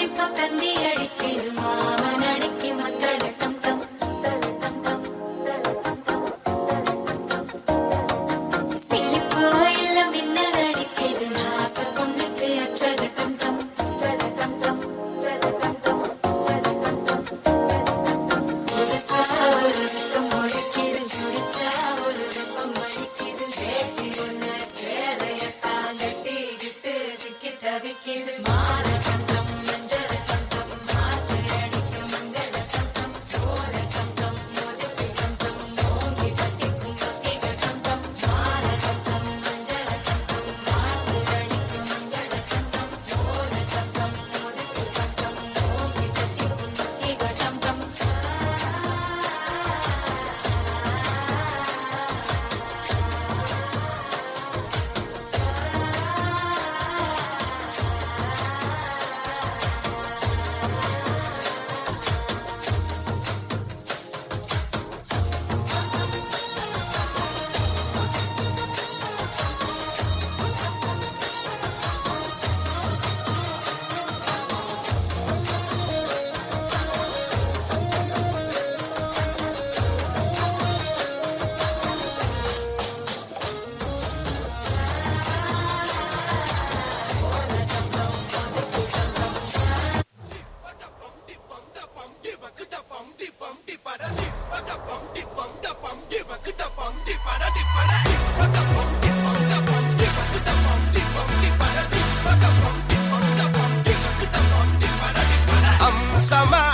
இப்போ தந்தி அடிக்குது மாமன் அடிக்கு மத்தள டம் டம் சிரிப்போ இல்ல மின்னல் அடிக்குது ஆச பொண்ணுக்கு அச்சல டம் டம் புதுசா ஒரு வெக்கம் முழிக்குது முடிச்சா ஒரு வெப்பம் அடிக்குது வேட்டி ஒண்ணு சேலையத்தான் கட்டிக்கிட்டு சிக்கி தவிக்குது மாற சந்தம் மஞ்சள் சந்தம் மாத்து அடிக்க மங்கள சந்தம் சோழ சந்தம் முதுகு சந்தம் ஓங்கி கட்டிக்கும் கொத்திக சந்தம் மாற சந்தம் மஞ்சள் சந்தம் மாத்து அடிக்க மங்கள சந்தம் சோழ சந்தம் முதுகு சந்தம் ஓங்கி கட்டிக்கும் கொத்திக சந்தம் Sama